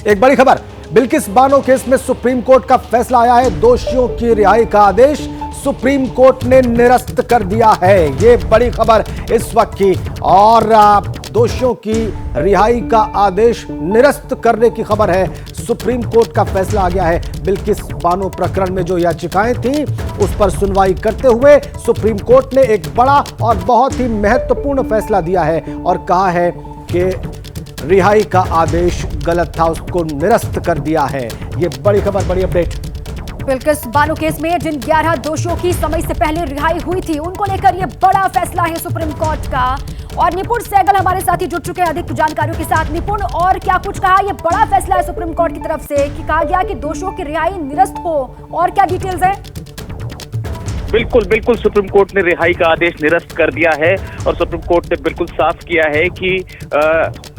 एक बड़ी खबर, बिल्किस बानो केस में सुप्रीम कोर्ट का फैसला आया है। दोषियों की रिहाई का आदेश सुप्रीम कोर्ट ने निरस्त कर दिया है। ये बड़ी खबर इस वक्त की, और दोषियों की रिहाई का आदेश निरस्त करने की खबर है। सुप्रीम कोर्ट का फैसला आ गया है। बिल्किस बानो प्रकरण में जो याचिकाएं थी उस पर सुनवाई करते हुए सुप्रीम कोर्ट ने एक बड़ा और बहुत ही महत्वपूर्ण फैसला दिया है और कहा है कि रिहाई का आदेश गलत था, उसको निरस्त कर दिया है। ये बड़ी खबर, बड़ी अपडेट। बिल्किस बानो केस में जिन 11 दोषियों की समय से पहले रिहाई हुई थी, उनको लेकर यह बड़ा फैसला है सुप्रीम कोर्ट का। और निपुण सहगल हमारे साथ ही जुड़ चुके हैं अधिक जानकारियों के साथ। निपुण, और क्या कुछ कहा, यह बड़ा फैसला है सुप्रीम कोर्ट की तरफ से कि कहा गया कि दोषियों की रिहाई निरस्त हो, और क्या डिटेल्स है? बिल्कुल सुप्रीम कोर्ट ने रिहाई का आदेश निरस्त कर दिया है और सुप्रीम कोर्ट ने बिल्कुल साफ किया है कि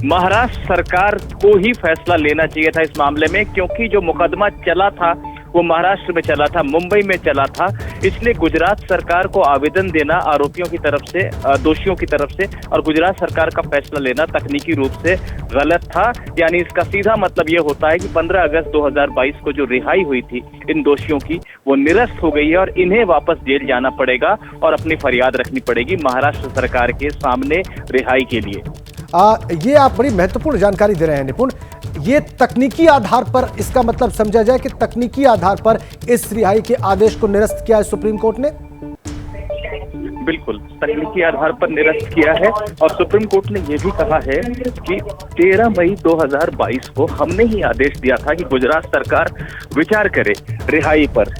महाराष्ट्र सरकार को ही फैसला लेना चाहिए था इस मामले में, क्योंकि जो मुकदमा चला था वो महाराष्ट्र में चला था, मुंबई में चला था। इसलिए गुजरात सरकार को आवेदन देना आरोपियों की तरफ से, दोषियों की तरफ से, और गुजरात सरकार का फैसला लेना तकनीकी रूप से गलत था। यानी इसका सीधा मतलब ये होता है कि 15 अगस्त 2022 को जो रिहाई हुई थी इन दोषियों की, वो निरस्त हो गई है और इन्हें वापस जेल जाना पड़ेगा और अपनी फरियाद रखनी पड़ेगी महाराष्ट्र सरकार के सामने रिहाई के लिए। ये आप बड़ी महत्वपूर्ण जानकारी दे रहे हैं निपुण। ये तकनीकी आधार पर इसका मतलब समझा जाए कि तकनीकी आधार पर इस रिहाई के आदेश को निरस्त किया है सुप्रीम कोर्ट ने? बिल्कुल तकनीकी आधार पर निरस्त किया है और सुप्रीम कोर्ट ने यह भी कहा है कि 13 मई 2022 को हमने ही आदेश दिया था कि गुजरात सरकार विचार करे रिहाई पर।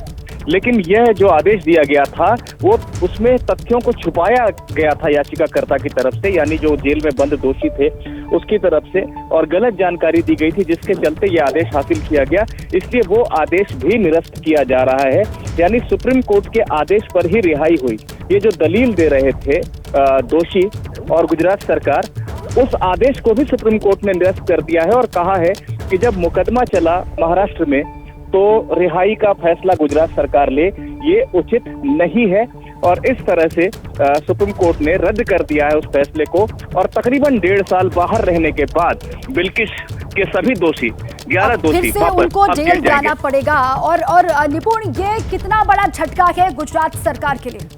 लेकिन यह जो आदेश दिया गया था वो उसमें तथ्यों को छुपाया गया था याचिकाकर्ता की तरफ से, यानी जो जेल में बंद दोषी थे उसकी तरफ से, और गलत जानकारी दी गई थी जिसके चलते यह आदेश हासिल किया गया। इसलिए वो आदेश भी निरस्त किया जा रहा है। यानी सुप्रीम कोर्ट के आदेश पर ही रिहाई हुई। ये जो दलील दे रहे थे दोषी और गुजरात सरकार, उस आदेश को भी सुप्रीम कोर्ट ने निरस्त कर दिया है और कहा है कि जब मुकदमा चला महाराष्ट्र में तो रिहाई का फैसला गुजरात सरकार ले, ये उचित नहीं है। और इस तरह से सुप्रीम कोर्ट ने रद्द कर दिया है उस फैसले को और तकरीबन 1.5 साल बाहर रहने के बाद बिल्किस के सभी दोषी 11 दोषी वापस उनको जेल जाना पड़ेगा। और निपुण, ये कितना बड़ा झटका है गुजरात सरकार के लिए?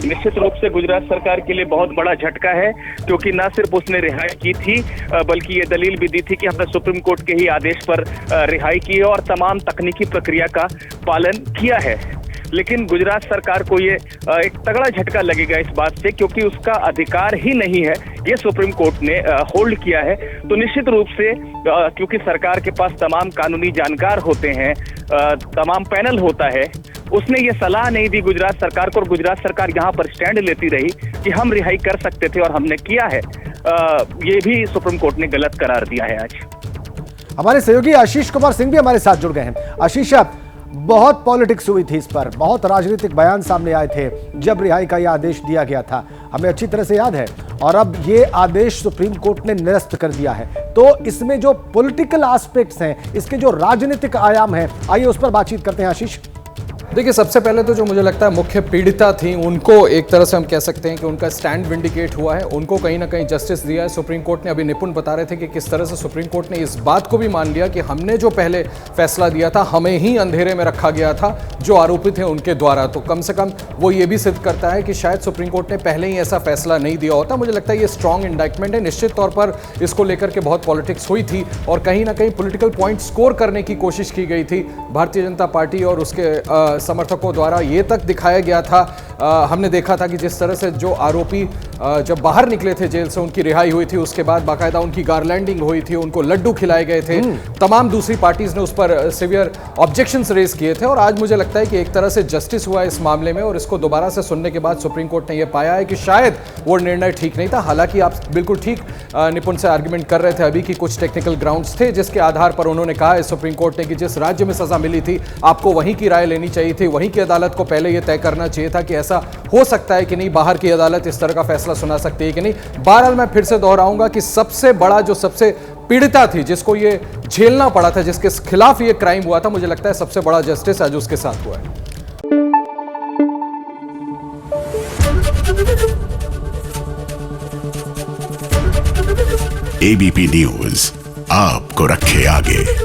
निश्चित रूप से गुजरात सरकार के लिए बहुत बड़ा झटका है, क्योंकि न सिर्फ उसने रिहाई की थी बल्कि ये दलील भी दी थी कि हमने सुप्रीम कोर्ट के ही आदेश पर रिहाई की और तमाम तकनीकी प्रक्रिया का पालन किया है। लेकिन गुजरात सरकार को ये एक तगड़ा झटका लगेगा इस बात से, क्योंकि उसका अधिकार ही नहीं है, ये सुप्रीम कोर्ट ने होल्ड किया है। तो निश्चित रूप से क्योंकि सरकार के पास तमाम कानूनी जानकार होते हैं, तमाम पैनल होता है, उसने ये सलाह नहीं दी गुजरात सरकार को और गुजरात सरकार यहाँ पर स्टैंड लेती रही कि हम रिहाई कर सकते थे और हमने किया है। ये भी सुप्रीम कोर्ट ने गलत करार दिया है। आज हमारे सहयोगी आशीष कुमार सिंह भी हमारे साथ जुड़ गए हैं। आशीष, बहुत पॉलिटिक्स हुई थी इस पर, बहुत राजनीतिक बयान सामने आए थे जब रिहाई का यह आदेश दिया गया था, हमें अच्छी तरह से याद है। और अब ये आदेश सुप्रीम कोर्ट ने निरस्त कर दिया है, तो इसमें जो पॉलिटिकल एस्पेक्ट्स हैं, इसके जो राजनीतिक आयाम हैं, आइए उस पर बातचीत करते हैं। आशीष, देखिए, सबसे पहले तो जो मुझे लगता है मुख्य पीड़िता थी, उनको एक तरह से हम कह सकते हैं कि उनका स्टैंड विंडिकेट हुआ है, उनको कहीं ना कहीं जस्टिस दिया है सुप्रीम कोर्ट ने। अभी निपुण बता रहे थे कि किस तरह से सुप्रीम कोर्ट ने इस बात को भी मान लिया कि हमने जो पहले फैसला दिया था, हमें ही अंधेरे में रखा गया था जो आरोपी थे उनके द्वारा। तो कम से कम वो ये भी सिद्ध करता है कि शायद सुप्रीम कोर्ट ने पहले ही ऐसा फैसला नहीं दिया होता। मुझे लगता है ये स्ट्रॉन्ग इंडाइटमेंट है। निश्चित तौर पर इसको लेकर के बहुत पॉलिटिक्स हुई थी और कहीं ना कहीं पॉलिटिकल पॉइंट स्कोर करने की कोशिश की गई थी भारतीय जनता पार्टी और उसके समर्थकों द्वारा। ये तक दिखाया गया था, हमने देखा था कि जिस तरह से जो आरोपी जब बाहर निकले थे जेल से, उनकी रिहाई हुई थी, उसके बाद बाकायदा उनकी गारलैंडिंग हुई थी, उनको लड्डू खिलाए गए थे। तमाम दूसरी पार्टीज ने उस पर सिवियर ऑब्जेक्शंस रेज किए थे और आज मुझे लगता है कि एक तरह से जस्टिस हुआ इस मामले में। और इसको दोबारा से सुनने के बाद सुप्रीम कोर्ट ने यह पाया है कि शायद वो निर्णय ठीक नहीं था। हालांकि आप बिल्कुल ठीक निपुण से आर्ग्यूमेंट कर रहे थे अभी कि कुछ टेक्निकल ग्राउंड्स थे जिसके आधार पर उन्होंने कहा है सुप्रीम कोर्ट ने कि जिस राज्य में सजा मिली थी आपको वहीं की राय लेनी चाहिए थी, वहीं की अदालत को पहले यह तय करना चाहिए था कि ऐसा हो सकता है कि नहीं, बाहर की अदालत इस तरह का फैसला सुना सकती है कि नहीं। बहरहाल मैं फिर से दोहराऊंगा कि सबसे बड़ा जो सबसे पीड़िता थी, जिसको ये झेलना पड़ा था, जिसके खिलाफ ये क्राइम हुआ था, मुझे लगता है सबसे बड़ा जस्टिस आज उसके साथ हुआ है। एबीपी न्यूज आपको रखे आगे।